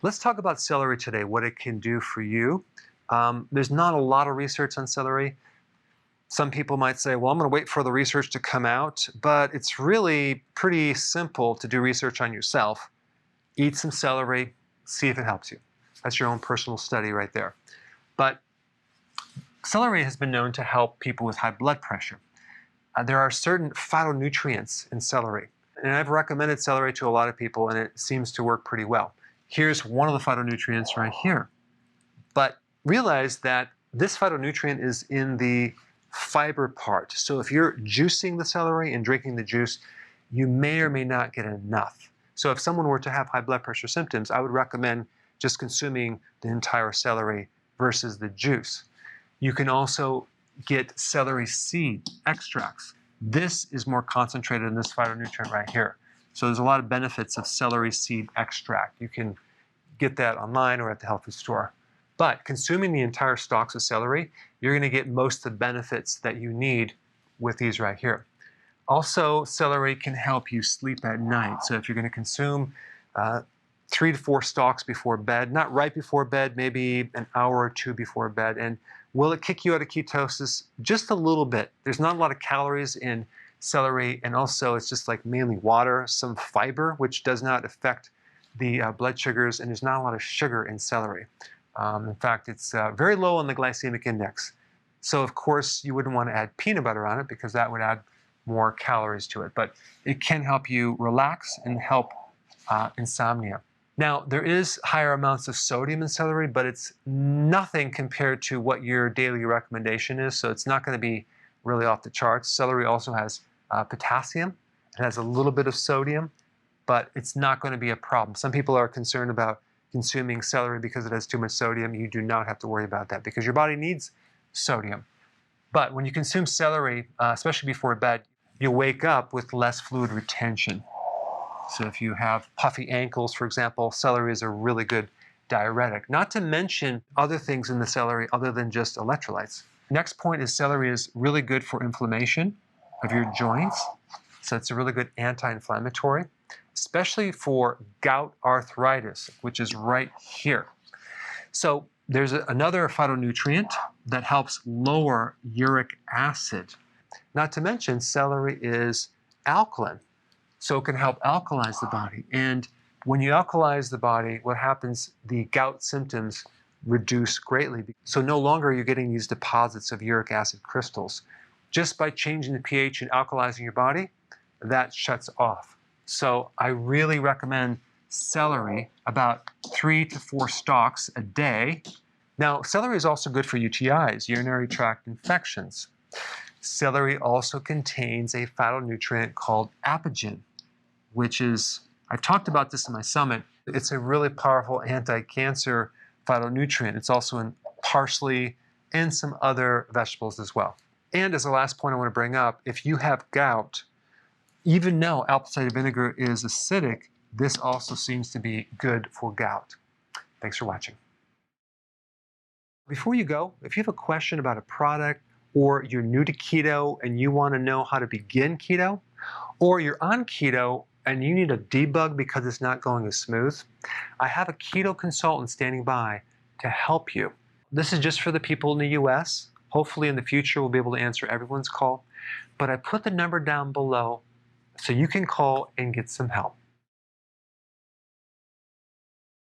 Let's talk about celery today, what it can do for you. There's not a lot of research on celery. Some people might say, well, I'm going to wait for the research to come out, but it's really pretty simple to do research on yourself. Eat some celery, see if it helps you. That's your own personal study right there. But celery has been known to help people with high blood pressure. There are certain phytonutrients in celery, and I've recommended celery to a lot of people, and it seems to work pretty well. Here's one of the phytonutrients right here. But realize that this phytonutrient is in the fiber part. So if you're juicing the celery and drinking the juice, you may or may not get enough. So if someone were to have high blood pressure symptoms, I would recommend just consuming the entire celery versus the juice. You can also get celery seed extracts. This is more concentrated in this phytonutrient right here. So there's a lot of benefits of celery seed extract. You can get that online or at the health food store. But consuming the entire stalks of celery, you're going to get most of the benefits that you need with these right here. Also, celery can help you sleep at night. So if you're going to consume 3 to 4 stalks before bed, not right before bed, maybe an hour or two before bed. And will it kick you out of ketosis? Just a little bit. There's not a lot of calories in celery, and also it's just like mainly water, some fiber, which does not affect the blood sugars, and there's not a lot of sugar in celery. In fact, it's very low on the glycemic index. So of course, you wouldn't want to add peanut butter on it because that would add more calories to it. But it can help you relax and help insomnia. Now, there is higher amounts of sodium in celery, but it's nothing compared to what your daily recommendation is, so it's not going to be really off the charts. Celery also has potassium. It has a little bit of sodium, but it's not going to be a problem. Some people are concerned about consuming celery because it has too much sodium. You do not have to worry about that because your body needs sodium. But when you consume celery, especially before bed, you wake up with less fluid retention. So if you have puffy ankles, for example, celery is a really good diuretic. Not to mention other things in the celery other than just electrolytes. Next point is celery is really good for inflammation of your joints. So it's a really good anti-inflammatory, especially for gout arthritis, which is right here. So there's another phytonutrient that helps lower uric acid. Not to mention celery is alkaline. So it can help alkalize the body. And when you alkalize the body, what happens, the gout symptoms reduce greatly. So no longer are you getting these deposits of uric acid crystals. Just by changing the pH and alkalizing your body, that shuts off. So I really recommend celery, about 3 to 4 stalks a day. Now, celery is also good for UTIs, urinary tract infections. Celery also contains a phytonutrient called apigenin, which is, I've talked about this in my summit, it's a really powerful anti-cancer phytonutrient. It's also in parsley and some other vegetables as well. And as the last point I want to bring up, if you have gout, even though apple cider vinegar is acidic, this also seems to be good for gout. Thanks for watching. Before you go, if you have a question about a product, or you're new to keto and you want to know how to begin keto, or you're on keto and you need a debug because it's not going as smooth, I have a keto consultant standing by to help you. This is just for the people in the US. Hopefully in the future we'll be able to answer everyone's call, but I put the number down below so you can call and get some help.